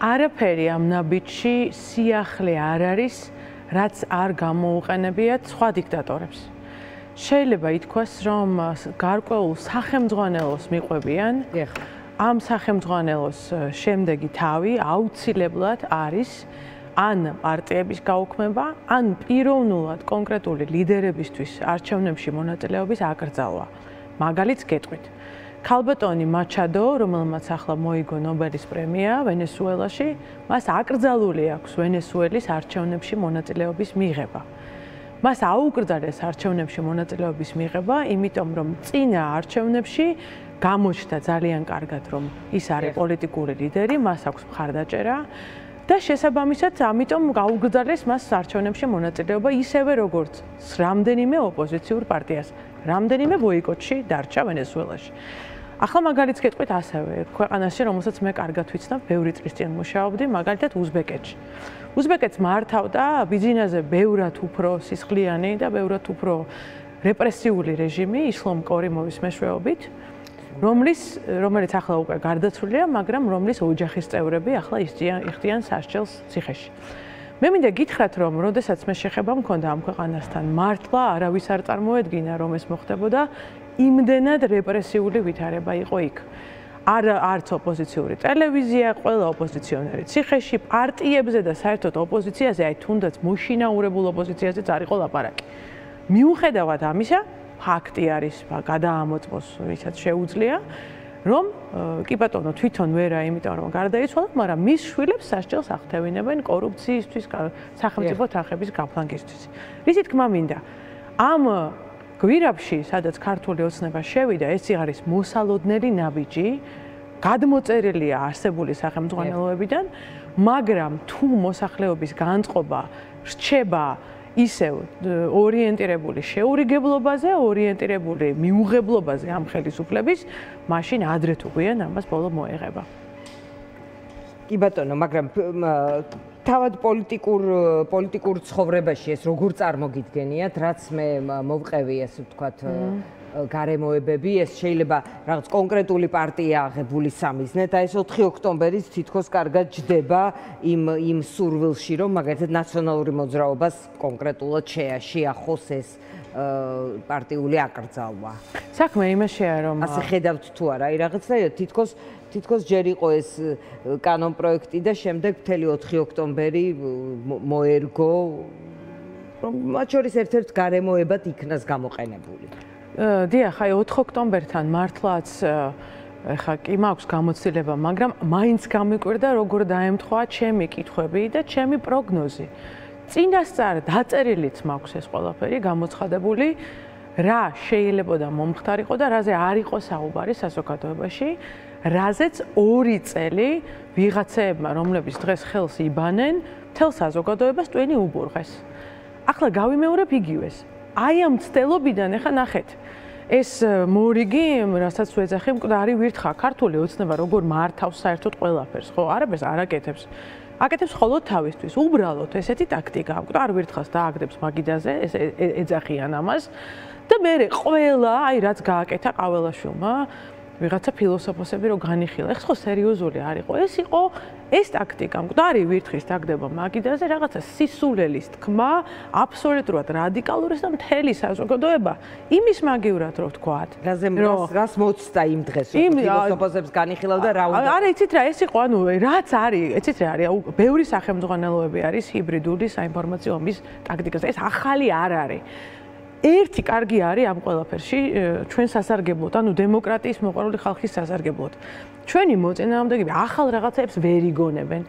არაფერი ამ ნაბიჯში სიახლე არ არის, რაც არ გამოუყენებიათ სხვა დიქტატორებს. შეიძლება ითქვას, რომ გარკვეულ სახელმძღვანელოს მიყვებიან. ამ სახელმძღვანელოს შემდეგი თავი აუცილებლად არის ან პარტიების გაუქმება, ან პიროვნულად კონკრეტული ლიდერებისთვის არჩევნებში მონაწილეობის აკრძალვა. მაგალითს გეტყვით. ქალბატონი მაჩადო, რომელმაც ახლა მოიგო ნობელის პრემია ვენესუელაში, მას აკრძალული აქვს ვენესუელის არჩევნებში მონაწილეობის მიღება. მას აუკრძალეს არჩევნებში მონაწილეობის მიღება, იმიტომ რომ წინა არჩევნებში გამოჩნდა ძალიან კარგად, რომ ის არის პოლიტიკური ლიდერი, მას აქვს მხარდაჭერა და შესაბამისად, ამიტომ გაუგრძალეს მას არჩევნებში მონაწილეობა ისევე როგორც რამდენიმე ოპოზიციურ პარტიას, რამდენიმე ბოიკოტში დარჩა ვენესუელაში. ახლა მაგალითს გეტყვით ასევე ქვეყანაში, რომელსაც მე კარგად ვიცნობ, ბევრი წლის წინ მუშაობდი, მაგალითად უზბეკეთში. უზბეკეთს მართავდა ბიძინაზე ბევრად უფრო სისხლიანი და ბევრად უფრო რეპრესიული რეჟიმი ისლამ კორიმოვის მეშვეობით, რომელიც ახლა უკვე გარდაცვლილია, მაგრამ რომლის ოჯახის წევრები ახლა იხდიან სასჯელს ციხეში. მე მინდა გითხრათ, რომ როდესაც მე შეხება მქონდა ამ ქვეყანასთან, მართლა არავის არ წარმოედგინა, რომ ეს მოხდებოდა, იმდენად რეპრესიული ვითარება იყო იქ. არც ოპოზიციური ტელევიზია, ყველა ოპოზიციონერი ციხეში, პარტიებზე და საერთოდ ოპოზიციაზე, აი თუნდაც მოშინაურებულ ოპოზიციაზეც არ იყო ლაპარაკი. მიუხედავად ამისა, ფაქტი არის, გადაამოწმოს, ვისაც შეუძლია, რომ კი ბატონო თვითონ ვერა, იმიტომ რომ გარდაიცვალა, მაგრამ მის შვილებს სასჯელს აღთევინებენ კორუფციისთვის, სახელმწიფო თანხების გაფლანგისთვის. რითი თქმა მინდა, ამ გვირაბში, სადაც ქართული ოცნება შევიდა, ეს არის მოსალოდნელი ნაბიჯი, გადმოწერილია არსებული სახელმძღვანელოებიდან, მაგრამ თუ მოსახლეობის განწყობა რჩება ისევ ორიენტირებული შეურიგებლობაზე, ორიენტირებული მიუღებლობაზე ამ ხელისუფლების, მაშინ ადრე თუ გვიან ამას ბოლო მოეღება. კი ბატონო, მაგრამ თავად პოლიტიკურ ცხოვრებაში ეს როგორ წარმოგიდგენიათ, რაც მე მოვყევი, ასე ვთქვათ, გარემოებები, ეს შეიძლება რაღაც კონკრეტული პარტია აღებული სამიზნედ, აი ეს 4 ოქტომბერის თითქოს კარგად ჯდება იმ სურვილში, რომ მაგალითად ნაციონალური მოძრაობას კონკრეტულად შეახოს ეს პარტიული აკრძალვა. საქმე იმაშია, რომ ასე ხედავთ თუ არა, აი რაღაცა თითქოს ჯერ იყო ეს კანონპროექტი და შემდეგ მთელი 4 ოქტომბერი მოერგო, რომ მათ შორის ერთ-ერთ გარემოებად იქნას გამოყენებული. დიახ, აი 4 ოქტომბერთან მართლაც ეხა კი მაქვს გამოცდილება, მაგრამ მაინც გამიკვირდა როგორ დაემთხვა ჩემი კითხვები და ჩემი პროგნოზი. წინასწარ დაწერილიც მაქვს ეს ყველაფერი გამოცხადებული, რა შეიძლება და მომხდარიყო და რაზე არ იყო საუბარი საზოგადოებაში, რაზეც 2 წელი ვიღაცეებმა, რომლებიც დღეს ხელს იბანენ, მთელ საზოგადოებას ტვენი უბურღეს. ახლა გავიმეორებ იგივეს. აი ამ ცდელობიდან ეხა ნახეთ. ეს მორიგი, რასაც ვეძახი, მკვდარი ვირთხა, ქართული ოცნება როგორ მართავს საერთოდ ყველაფერს, ხო, არაფერს არ აკეთებს. აკეთებს მხოლოდ თავისთვის. უბრალოდ ესეთი ტაქტიკა, მკვდარ ვირთხას დააგდებს მაგიდაზე, ეძახიან ამას და მე ყველა, აი რაც გააკეთა ყაველაშვილმა, ვიღაცა ფილოსოფოსები რო განიხილა. ეხლა ხო სერიოზული არ იყო. ეს იყო ეს ტაქტიკა, მკვდარი ვირთხის დაგდება მაგიდაზე, რაღაცა სისულელის თქმა, აბსოლუტურად რადიკალური და მთელი საზოგადოება იმის მაგივრად რო ვთქვათ. რას მოცდა იმ დღეს, რომ ფილოსოფოსებს განიხილავდა რა უნდა. არა, იცით რა, ეს იყო, ანუ რაც არის, იცით რა არის, ბევრი სახელმძღვანელოები არის ჰიბრიდული საინფორმაციო ომის ტაქტიკაზე. ეს ახალი არ არის. ერთი კარგი არის ამ ყველაფერში ჩვენ სასარგებლოდ, ანუ დემოკრატიის მოყვარული ხალხის სასარგებლოდ. ჩვენი მოწინააღმდეგეები ახალ რაღაცებს ვერ იგონებენ.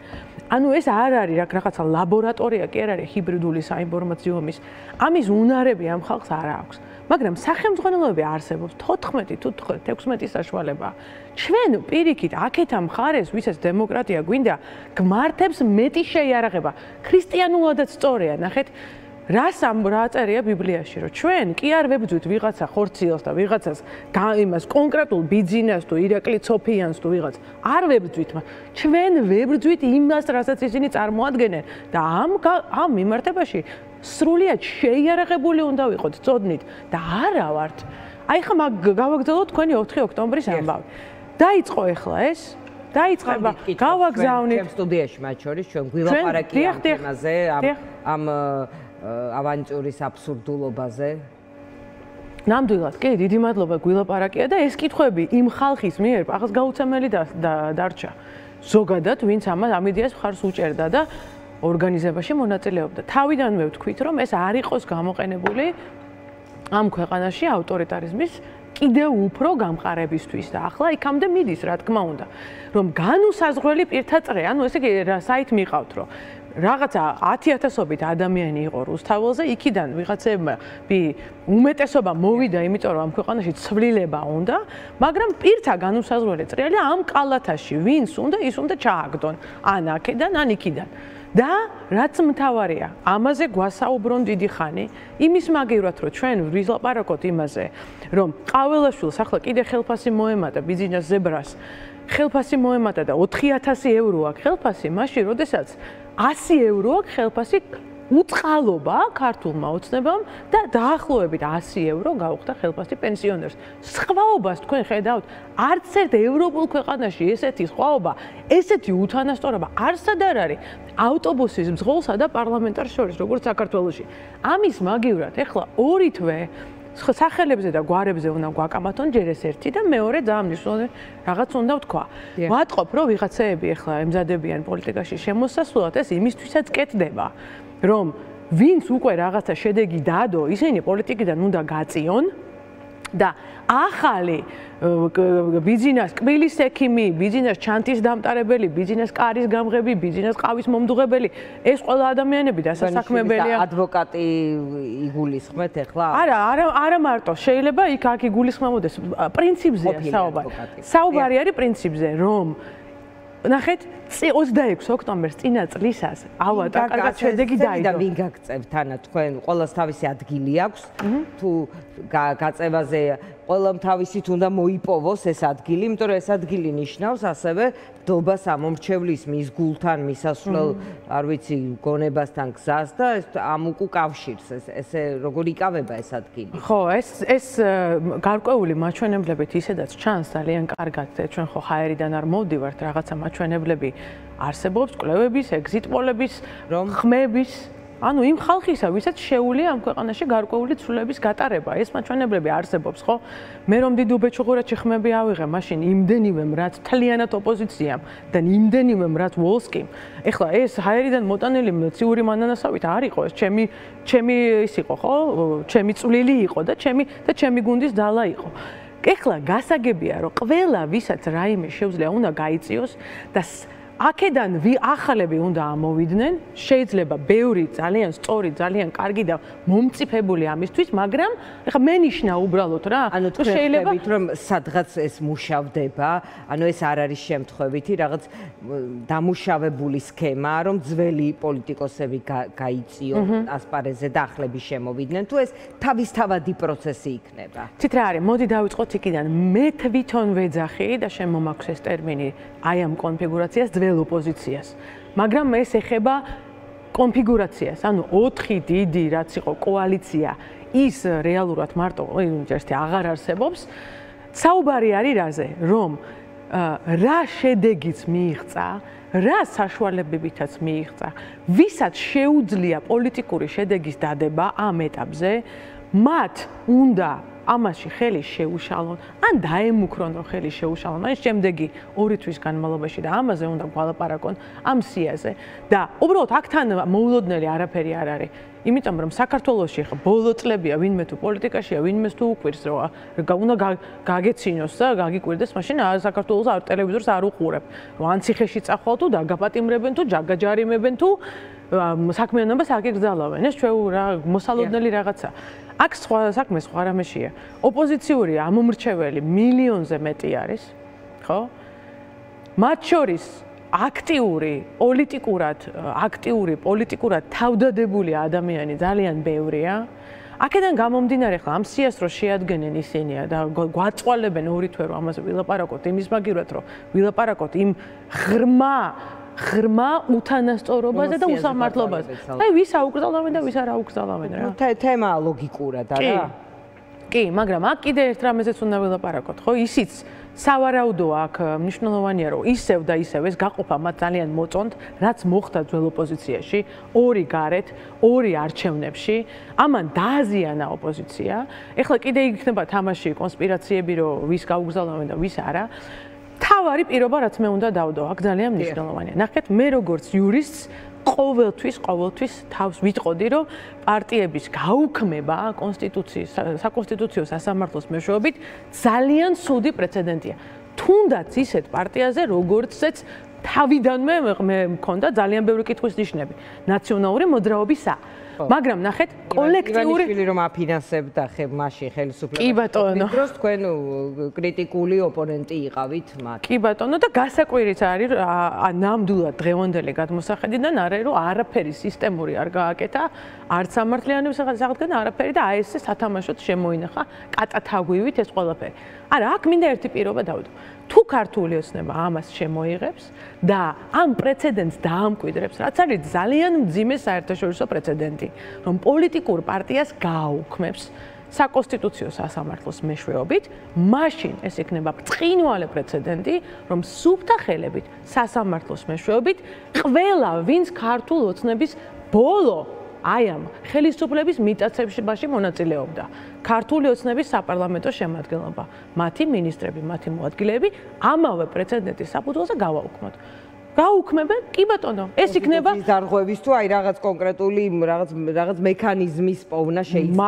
ანუ ეს არ არის რაღაცა ლაბორატორია, კი არ არის ჰიბრიდული საინფორმაციო ომის. ამის უნარები ამ ხალხს არ აქვს. მაგრამ სახელმძღვანელოები არსებობს 14 თუ 16 საშუალება. ჩვენ პირიქით აქეთ ამ მხარეს, ვისაც დემოკრატია გვინდა, გმართებს მეტი შეიარაღება. ქრისტიანულადაც სწორია, ნახეთ. რა წერია ბიბლიაში, რომ ჩვენ კი არ ვებძვით ვიღაცა ხორციელს და ვიღაცას იმას კონკრეტულ ბიძინას თუ ირაკლი ცოფიანს თუ ვიღაც არ ვებძვით, ჩვენ ვებძვით იმას, რასაც ისინი წარმოადგენენ და ამ მიმართებაში სრულიად შეიარაღებული უნდა ვიყოთ, წოდნით და არა ვართ. აი ხა გავაგრძელოთ თქვენი 4 ოქტომბრის ამბავი. დაიწყო ეხლა ეს დაიწყება, გავაგზავნით. ჩემ სტუდიაში მათ შორის ჩვენ გვილაპარაკია ამ თემაზე, ამ ავანტიურის აბსურდულობაზე. ნამდვილად, კი, დიდი მადლობა გვილაპარაკია და ეს კითხვები იმ ხალხის მიერ ახლა გაუცემელი დარჩა. ზოგადად, ვინც ამ იდეას მხარს უჭერდა და ორგანიზებაში მონაწილეობდა. თავიდანვე ვთქვით, რომ ეს არ იყოს გამოყენებული ამ ქვეყანაში ავტორიტარიზმის კიდევ უფრო გამყარებისთვის და ახლა იქამდე მიდის, რა თქმა უნდა, რომ განუსაზღვრელი პირთა წრე, ანუ ესე იგი საით მიყავთ, რომ რაღაცა 10,000-ობით ადამიანი იყო რუსთაველზე, იქიდან ვიღაცებმა უმეტესობა მოვიდა, იმიტომ რომ ამ ქვეყანაში ცვლილება უნდა, მაგრამ პირთა განუსაზღვრელი წრეა ამ კალათაში, ვინც უნდა, ის უნდა ჩააგდონ, ან აქედან, ან იქიდან. და რაც მთავარია, ამაზე გვასაუბრონ დიდი ხანი, იმის მაგივრად, რომ ჩვენ ვილაპარაკოთ იმაზე, რომ ყაველაშვილს ახლა კიდე ხელფასი მოემატა ბიზნეს ზებრას, ხელფასი მოემატა და 4,000 евро აქვს ხელფასი, მაშინ როდესაც 100 евро აქვს ხელფასი უწყალობა ქართულმა ოცნებამ და დაახლოებით 100 евро გაუხდა ხელფასი პენსიონერს. სხვაობას თქვენ ხედავთ, არც ერთ ევროპულ ქვეყანაში ესეთი სხვაობა, ესეთი უთანასწორობა არსად არ არის ავტობუსის მძღოლსა და პარლამენტარს შორის, როგორც საქართველოში. ამის მაგივრად, ეხლა ორი თვე სახელებზე და გვარებზე უნდა გვაკამათონ ჯერ ეს ერთი და მეორე ძალიან მნიშვნელოვანი რაღაც უნდა ვთქვა. ვატყობ, რომ ვიღაცეები ეხლა ემზადებიან პოლიტიკაში შემოსასვლელად, ეს იმისთვისაც კეთდება, რომ ვინც უკვე რაღაცა შედეგი დადო, ისინი პოლიტიკიდან უნდა გაწიონ და ახალი ბიზნეს კბილის ექიმი, ბიზნეს ჩანთის დამტარებელი, ბიზნეს კარის გამღები, ბიზნეს ყავის მომდუღებელი, ეს ყველა ადამიანები დასასაქმებელია. ადვოკატი იგულისხმეთ ახლა? არა მარტო, შეიძლება აქ იგულისხმებოდეს, პრინციპზეა საუბარი. საუბარი არის პრინციპზე, რომ ნახეთ, 26 ოქტომბერს წინა წლისას ავატა კარგად შედეგი დაიდო. და ვინ გაგწევთ ანა თქვენ ყველას თავისი ადგილი აქვს თუ გაწევაზე ყველამ თავისით უნდა მოიპოვოს ეს ადგილი, იმიტომ რომ ეს ადგილი ნიშნავს ასევე დობას ამომრჩევლის მის გულთან მისასვლელ, არ ვიცი, გონებასთან გზას და ამ უკავშირს ესე როგორ იკავება ეს ადგილი. ხო, ეს გარკვეული მაჩვენებლებით ისედაც ჩანს ძალიან კარგად, ჩვენ ხო ჰაერიდან არ მოვდივართ, რაღაცა მაჩვენებლები არსებობს, კვლევების, ეგზიტ-პოლების, ხმების, ანუ იმ ხალხისა, ვისაც შეუძლია ამ ქვეყანაში გარკვეული ცვლილების გატარება, ეს მაჩვენებლები არსებობს, ხო? მე რომ დიდ უბეჭუღურეთში ხმები ავიღე, მაშინ იმდენივემ, რაც მთლიანად ოპოზიციამ და იმდენივემ, რაც ვოლსკიმ. ეხლა ეს ჰაერიდან მოტანილი ციური მანანასავით არ იყო, ეს ჩემი ის იყო, ხო? ჩემი წვლილი იყო და ჩემი გუნდის დალა იყო. ეხლა გასაგებია, რომ ყველა ვისაც რაიმე შეუძლია უნდა გაიწიოს და აქედან ახალები უნდა ამოვიდნენ, შეიძლება ბევრი ძალიან სწორი, ძალიან კარგი და მომწიფებული ამისთვის, მაგრამ ეხლა მენიშნა უბრალოდ რა, ანუ შეიძლება რომ სადღაც ეს მუშავდება, ანუ ეს არ არის შემთხვევითი რაღაც დამუშავებული სქემა, რომ ძველი პოლიტიკოსები გაიწიონ ასპარეზზე და ახლები შემოვიდნენ, თუ ეს თავისთავადი პროცესი იქნება. ცით რა არის, მოდი დავიწყოთ იქიდან. მე თვითონ ვეძახი და შემომაქვს ეს ტერმინი აი ამ კონფიგურაციას ოპოზიციას, მაგრამ ეს ეხება კონფიგურაციას, ანუ 4 დიდი რაც იყო კოალიცია, ის რეალურად მარტო ერთ აღარ არსებობს. საუბარი არის რაზე, რომ რა შედეგიც მიიღწა, რა საშუალებებითაც მიიღწა, ვისაც შეუძლია პოლიტიკური შედეგის დადება ამ ეტაპზე, მათ უნდა ამაში ხელი შეუშალონ, ან დაემუქრონ, რომ ხელი შეუშალონ, ან შემდეგი 2 თვის განმავლობაში და ამაზე უნდა გვალაპარაკონ ამ სიაზე და უბრალოდ აქთან მოულოდნელი არაფერი არ არის. იმიტომ რომ საქართველოში ხა ბოლო წლებია ვინმე თუ პოლიტიკაშია, ვინმე თუ უყვირს, რომ უნდა გაგეცინოს და გაგიკვირდეს, მაშინ საქართველოს არ ტელევიზორს არ უყურებ. რომ ან ციხეში წახვალ თუ დაგაპატიმრებენ თუ ჯაგაჯარიმებენ თუ საქმიანობას აკრძალავენ. ეს ჩვენ რა მოსალოდნელი რაღაცა. აქ სხვა საქმე სხვა რამეშია. ოპოზიციური ამომრჩეველი მილიონზე მეტი არის, ხო? მათ შორის აქტიური პოლიტიკურად თავდადებული ადამიანი ძალიან ბევრია. აქედან გამომდინარე ხა ამ სიას რო შეადგენენ ისინია და გვაწვალებენ 2 თვე რომ ამაზე ვილაპარაკოთ, იმის მაგივრად რომ ვილაპარაკოთ იმ ღრმა უთანასწორობაზე და უსამართლობაზე. აი ვის აუკრძალავენ და ვის არ აუკრძალავენ რა. თემა ლოგიკურად არა? კი, მაგრამ აქ კიდე ერთ რამეზეც უნდა ვილაპარაკოთ, ხო? ისიც სავარაუდოა აქ მნიშვნელოვანია რომ ისევ და ისევ ეს გაყოფა მათ ძალიან მოწონთ, რაც მოხდა ძველ ოპოზიციაში, ორი გარეთ, ორი არჩევნებში, ამან დააზიანა ოპოზიცია. ეხლა კიდე იქნება თამაში კონსპირაციები რომ ვის გაუგზავნებენ და ვის არა. თავარი პირობა რაც მე უნდა დავდო, აქ ძალიან მნიშვნელოვანია. ნახეთ, მე როგორც იურისტს ყოველთვის თავს ვიტყოდი, რომ პარტიების გაუქმება კონსტიტუციის, საკონსტიტუციო სასამართლოს მეშვეობით ძალიან ცუდი პრეცედენტია. თუნდაც ისეთ პარტიაზე, როგორცაც თავიდანვე მე მქონდა ძალიან ბევრი კითხვის ნიშნები ნაციონალური მოძრაობისა. მაგრამ ნახეთ, კოლექტიური ივანიშვილი რომ აფინანსებდა მაშინ ხელისუფლებას. კი ბატონო. დროს თქვენ კრიტიკული ოპონენტი იყავით მათ. კი ბატონო და გასაკვირიც არის ნამდვილად დღევანდელი გადმოსახედიდან არის რომ არაფერი სისტემური არ გააკეთა, არც სამართლიანობის საღდგენ არაფერი და აი ესე სათამაშოდ შემოინახა კატათაგვივით ეს ყველაფერი. არა, აქ მინდა ერთი პირობა დავდო. თუ ქართული ოცნება ამას შემოიღებს და ამ პრეცედენტს დაამკვიდრებს, რაც არის ძალიან მძიმე საერთაშორისო პრეცედენტი, რომ პოლიტიკურ პარტიას გააუქმებს საკონსტიტუციო სასამართლოს მეშვეობით, მაშინ ეს იქნება ბრწყინვალე პრეცედენტი, რომ სუფთა ხელებით სასამართლოს მეშვეობით ყველა ვინც ქართულ ოცნების ბოლო აი ამ ხელისუფლების მიტაცებაში მონაწილეობდა. ქართული ოცნების საპარლამენტო შემადგენლობა, მათი ministrები, მათი მოადგილეები ამავე პრეცედენტის საფუძველზე გავაუქმოთ. გაუქმებენ, კი ბატონო, ეს იქნება დარღვევის თუ აი რაღაც კონკრეტული რაღაც მექანიზმის პოვნა შეიძლება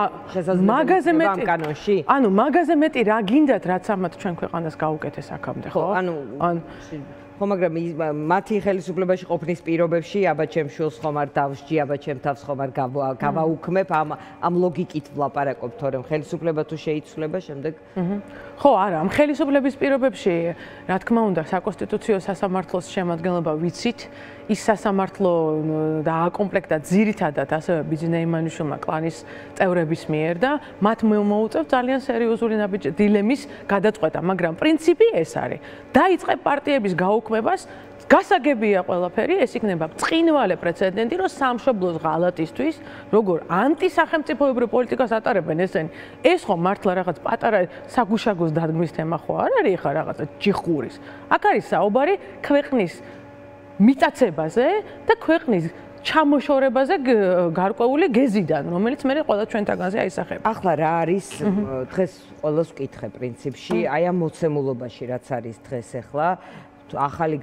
მაგაზე მეტი ამ კანონში. ანუ მაგაზე მეტი რა გინდათ, რაც ამათ ჩვენ ქვეყანას გაუკეთეს აქამდე, ხო? ხო, მაგრამ მათი ხელისუფლებაში ყოფნის პირობებში აბა ჩემ შვილს ხომ არ დავსჯი, აბა ჩემ თავს ხომ არ გავაუქმებ, ამ ლოგიკით ვლაპარაკობ, თორემ ხელისუფლება თუ შეიცვლება, შემდეგ ხო, არა, ამ ხელისუფლების პირობებში, რა თქმა უნდა, საკონსტიტუციო სასამართლოს შემადგენლობა ვიცით, ის სასამართლო დააკომპლექტა ძირითადად ასევე ბიძინა იმანიშვილმა კლანის წევრების მიერ და მათ მოუწევთ ძალიან სერიოზული დილემის გადაწყვეტა, მაგრამ პრინციპი ეს არის. დაიწყებ პარტიების გაუქმებას, გასაგებია ყველაფერი, ეს იქნება ბრწყინვალე პრეცედენტი, რომ სამშობლოს ღალატისთვის, როგორ ანტისახელმწიფოებრივ პოლიტიკას ატარებენ ესენი. ეს ხო მართლა რაღაც პატარა საგუშაგოს დადგმის თემა ხო არ არის ხა რაღაცა ჯიხურის. აქ არის საუბარი ქვეყნის მიტაცებაზე და ქვეყნის ჩამოშორებაზე გარკვეული გეზიდან, რომელიც მე ყველა ჩვენთაგანზე აისახება. ახლა რა არის დღეს ყველას ვკითხე პრინციპში, აი ამ მოცემულობაში რაც არის დღეს ახლა ახალი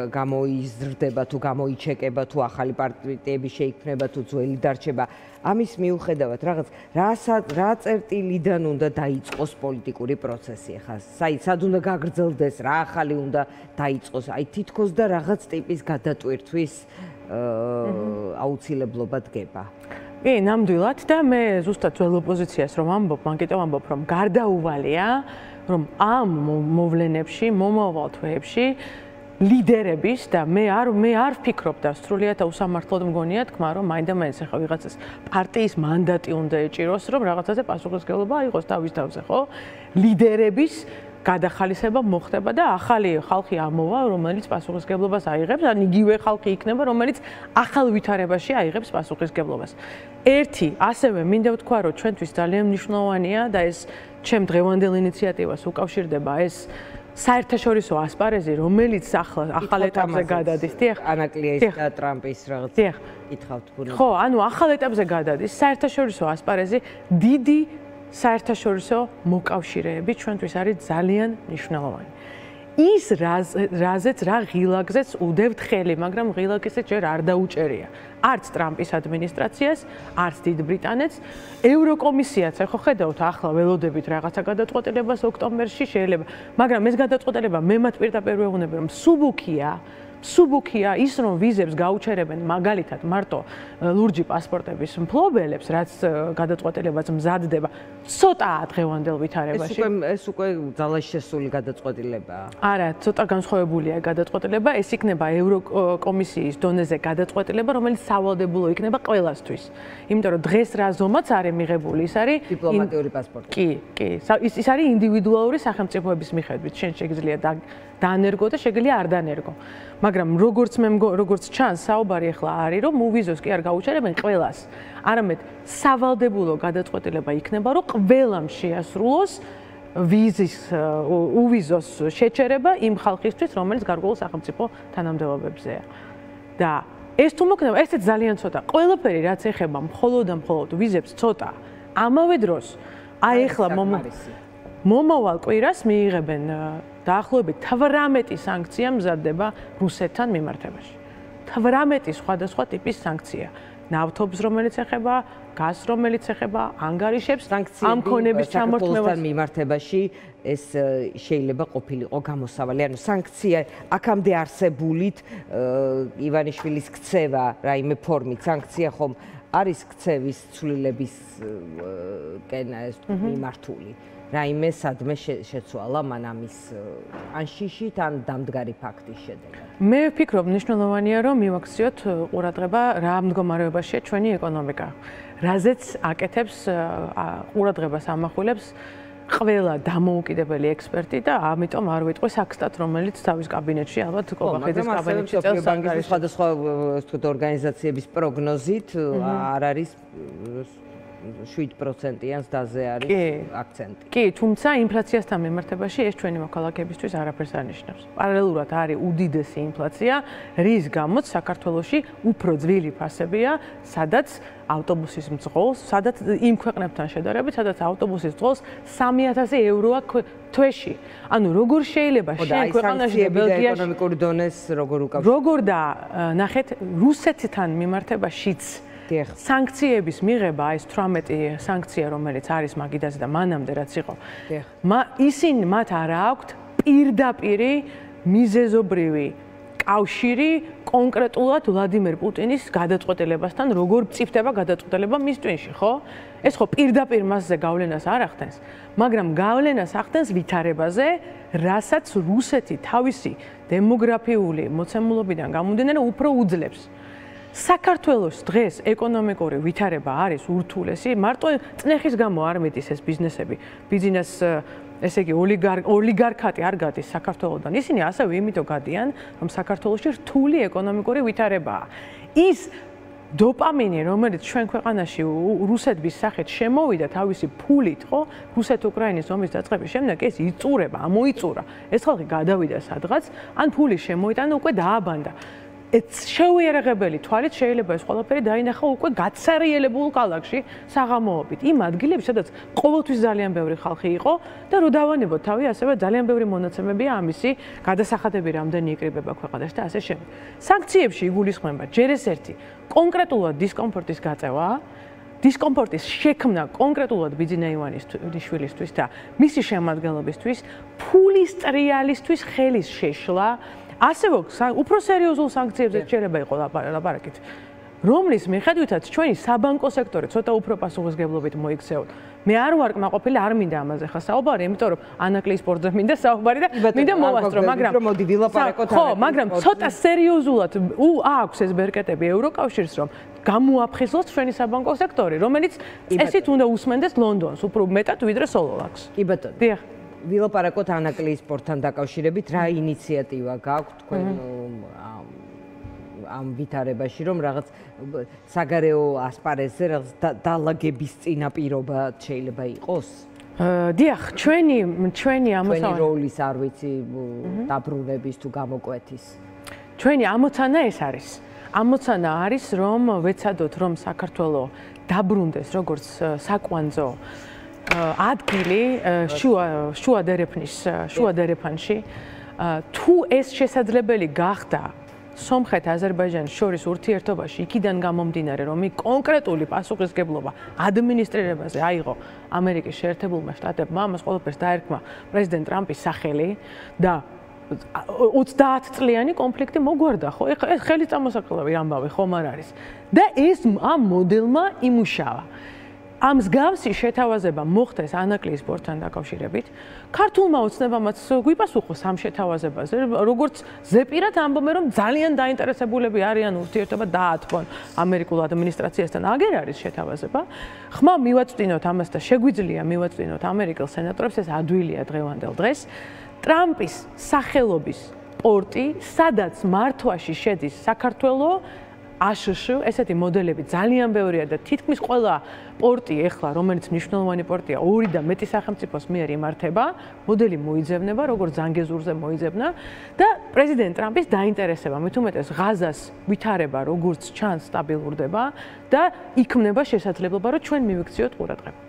გამოიზრდება თუ გამოიჩეკება თუ ახალი პარტიები შეიქმნება თუ ძველი დარჩება ამის მიუხედავად რაღაც რა წერტილიდან უნდა დაიწყოს პოლიტიკური პროცესი ახლა სად უნდა გაგრძელდეს რა ახალი უნდა დაიწყოს აი თითქოს და რაღაც ტიპის გადატვირთვის აუცილებლობა დგება კი ნამდვილად და მე ზუსტად ძველ ოპოზიციას რომ ამბობ მაგიტომ ამბობ რომ გარდაუვალია რომ ამ მოვლენებში, მომავალ თვეებში ლიდერების და მე არ ვფიქრობ და სრულიად უსამართლოდ მგონია თქმა რომ მაინდა-მაინც ახლა ვიღაცას პარტიის მანდატი უნდა ეჭიროს რომ რაღაცაზე პასუხისმგებლობა აიღოს თავის თავზე, ხო? ლიდერების გადახალისება მოხდება და ახალი ხალხი ამოვა, რომელიც პასუხისმგებლობას აიღებს, ან იგივე ხალხი იქნება, რომელიც ახალ ვითარებაში აიღებს პასუხისმგებლობას. ერთი, ასევე მინდა ვთქვა, რომ ჩვენთვის ძალიან მნიშვნელოვანია და ეს ჩემ დღევანდელ ინიციატივას უკავშირდება ეს საერთაშორისო ასპარეზი, რომელიც ახალ ეტაპზე გადადის. დიახ, ანაკლიის და ტრამპის რაღაც კითხავთ ბუნებრივად. ხო, ანუ ახალ ეტაპზე გადადის საერთაშორისო ასპარეზი დიდი საერთაშორისო მოკავშირეები ჩვენთვის არის ძალიან მნიშვნელოვანი. ის რაზეც რა ღილაკზეც უდევთ ხელი, მაგრამ ღილაკისეც ჯერ არ დაუჭერია. არც ტრამპის ადმინისტრაციას, არც დიდ ბრიტანეთს, ევროკომისიაც, ხო ხედავთ ახლა ველოდებით რაღაცა გადაწყვეტილებას ოქტომბერში შეიძლება, მაგრამ ეს გადაწყვეტილება მე მათ პირდაპირ ვეუბნები, რომ სუბუქია ის რომ ვიზებს გაუჩერებენ მაგალითად მარტო ლურჯი პასპორტების მფლობელებს, რაც გადაწყვეტილებაც მზადდება ცოტაა დღევანდელ ვითარებაში. ეს უკვე ძალაში შესული გადაწყვეტილებაა. არა, ცოტა განსხვავებულია გადაწყვეტილება, ეს იქნება ევროკომისიის დონეზე გადაწყვეტილება, რომელიც სავალდებულო იქნება ყველასთვის. იმიტომ რომ დღეს რა ზომაც არის მიღებული, ის არის დიპლომატიური პასპორტი. კი, ის არის ინდივიდუალური სახელმწიფოების მიხედვით, შენ შეგიძლია დაანერგო და შეგიძლია არ დაანერგო. მაგრამ როგორც ჩანს, საუბარი ახლა არის, რომ ვიზოს კი არ გაუჩერებენ ყველას. არამედ სავალდებულო გადაწყვეტილება იქნება, რომ ყველამ შეასრულოს ვიზის უვიზოს შეჩერება იმ ხალხისთვის, რომელიც გარკვეულ სახელმწიფო თანამდებობებზეა. და ეს თუ მოქმედება, ესეც ძალიან ცოტა. ყველაფერი რაც ეხება მხოლოდ და მხოლოდ ვიზებს ცოტა. ამავე დროს აი ახლა მომავალ კვირას მიიღებენ დაახლოებით 18 სანქცია მზადდება რუსეთთან მიმართებაში. 18 სხვადასხვა ტიპის სანქცია. ნავთობს, რომელიც ეხება, გაზს, რომელიც ეხება, ანგარიშებს, ამ ქონების ჩამორთმევას მიმართებაში ეს შეიძლება ყოფილიყო გამოსავალი. ანუ სანქცია აქამდე არსებულით ივანიშვილის ქცევა რაიმე ფორმით სანქცია ხომ არის ქცევის ცვლილების მიმართული. რაიმე სადმე შეცვალა მან ამის ან შიშით ან დამდგარი ფაქტის შედეგად. მე ვფიქრობ, მნიშვნელოვანია რომ მივაქციოთ ყურადღება რა მდგომარეობაშია ჩვენი ეკონომიკა. რაზეც აკეთებს ყურადღებას ამახვილებს ყველა დამოუკიდებელი ექსპერტი და ამიტომ არ ვიტყვი საქსტატ, რომელიც თავის კაბინეტში ალბათ კობახიძის კაბინეტში წელს ბანკის სხვადასხვა ორგანიზაციების პროგნოზით არ არის 7%-იან ზდაზე არის აქცენტი. კი, თუმცა ინფლაციასთან მიმართებაში ეს ჩვენი მოქალაქეებისთვის არაფერს არ ნიშნავს. პარალელურად არის უდიდესი ინფლაცია, რის გამოც საქართველოში უფრო ძვილი ფასებია, სადაც ავტობუსის მძღოლს, სადაც იმ ქვეყნებთან შედარებით, სადაც ავტობუსის მძღოლს 3000 ევროა თვეში. ანუ როგორ შეიძლება შენ ქვეყანაში და ბელგიაში ეკონომიკური დონეს როგორ უკავშირდება? როგორ და ნახეთ, რუსეთთან მიმართებაშიც სანქციების მიღება, ეს 18 სანქცია, რომელიც არის მაგიდაზე და მანამდე რაც იყო. ისინი მათ არ აქვთ პირდაპირი მიზეზობრივი კავშირი კონკრეტულად ვლადიმერ პუტინის გადაწყვეტილებასთან, როგორ მწიფდება გადაწყვეტილება მის ტვინში, ხო? ეს ხო პირდაპირ მასზე გავლენას არ ახდენს, მაგრამ გავლენას ახდენს ვითარებაზე, რასაც რუსეთი თავისი დემოგრაფიული მოცემულობიდან გამომდინარე უფრო უძლებს. საქართველოს დღეს ეკონომიკური ვითარება არის ურთულესი, მარტო წნეხის გამო არ მიდის ეს ბიზნესები. ბიზნეს, ესე იგი ოლიგარქატი არ გადის საქართველოსთან. ისინი ასევე იმიტომ გადიან, რომ საქართველოში რთული ეკონომიკური ვითარებაა. ის დოპამინი, რომელიც ჩვენ ქვეყანაში რუსეთის სახით შემოვიდა თავისი ფულით, ხო? რუსეთ-უკრაინის ომის დაწყების შემდეგ ეს იწურება, ამოიწურა. ეს ხალხი გადავიდა სადღაც, ან ფული შემოიტანა, უკვე დააბანდა. შეუიარაღებელი თვალით შეიძლება ეს ყველაფერი დაინახა უკვე გაცარიელებულ ქალაქში საღამოობით. იმ ადგილებში, სადაც ყოველთვის ძალიან ბევრი ხალხი იყო და რო დავანებოთ თავი, ასევე ძალიან ბევრი მონაცემებია ამისი გადასახადები რამდენი იკრიბება ქვეყანაში და ასე შემდეგ. სანქციებში იგულისხმება ჯერ ეს ერთი კონკრეტულად დისკომფორტის გაწევა, დისკომფორტის შექმნა კონკრეტულად ბიძინა ივანიშვილისთვის და მისი შემადგენლობისთვის, ფულის ტრიალისთვის ხელის შეშლა, ასევე უფრო სერიოზულ სანქციებზე შეიძლება იყო ლაპარაკით, რომლის მიხედვითაც ჩვენი საბანკო სექტორი ცოტა უფრო პასუხისმგებლობით მოიქცეოთ. მე არ ვარ კმაყოფილი, არ მინდა ამაზე ხა საუბარი, იმიტომ რომ ანაკლის სპორტზე მინდა საუბარი და მინდა მოვასწრო, მაგრამ მოდი ვილაპარაკოთ. ხო, მაგრამ ცოტა სერიოზულად აქვს ეს ბერკეტები ევროკავშირს, რომ გამოაფხიზლოს ჩვენი საბანკო სექტორი, რომელიც წესით უნდა უსმენდეს ლონდონს, უფრო მეტად ვიდრე სოლოლაკს. კი ბატონო. დიახ. ვილაპარაკოთ ანაკლის სპორტთან დაკავშირებით, რა ინიციატივა გაქვთ თქვენ ამ ვითარებაში, რომ რაღაც საგარეო ასპარეზზე რაღაც დალაგების წინაპირობა შეიძლება იყოს? დიახ, ჩვენი ამოცანა როლის არ ვიცი, დაბრუნების თუ გამოკვეთის. ჩვენი ამოცანა ეს არის. ამოცანა არის, რომ ვეცადოთ, რომ საქართველოს დაბრუნდეს როგორც საკვანძო ადგილი შუა დერეფანში. თუ ეს შესაძლებელი გახდა სომხეთ-აზერბაიჯანის შორის ურთიერთობაში, იქიდან გამომდინარე, რომ იქ კონკრეტული პასუხისმგებლობა ადმინისტრირებაზე აიღო ამერიკის შეერთებულმა შტატებმა, ამას ყველაფერს დაერქმა პრეზიდენტ ტრამპის სახელი და 30 წლიანი კონფლიქტი მოგვარდა, ხო? ეხლა ეს ხელის წამოსაკლავი ამბავი ხომ არ არის. და ეს ამ მოდელმა იმუშავა. ამ მსგავსი შეთავაზება მოხდეს ანაკლის სპორტთან დაკავშირებით. ქართულმა ოცნებამაც გვიპასუხოს ამ შეთავაზებაზე, როგორც ზეპირად ამბობენ, რომ ძალიან დაინტერესებულები არიან ურთიერთობა დაათბონ ამერიკულ ადმინისტრაციასთან. აგერ არის შეთავაზება. ხმა მივაწვდინოთ ამას და შეგვიძლია მივაწვდინოთ ამერიკელ სენატორებს, ეს ადვილია დღევანდელ დღეს. ტრამპის სახელობის პორტი, სადაც მართვაში შედის საქართველოს აშშ ესეთი მოდელები ძალიან ბევრია და თითქმის ყველა პორტი ეხლა, რომელიც მნიშვნელოვანი პორტია, ორი და მეტი სახელმწიფოს მიერ იმართება, მოდელი მოიძებნება, როგორც ზანგეზურზე მოიძებნა და პრეზიდენტ ტრამპის დაინტერესება, მით უმეტეს ღაზას ვითარება, როგორც ჩანს, სტაბილურდება და იქმნება შესაძლებლობა, რომ ჩვენ მივიქციოთ ყურადღება.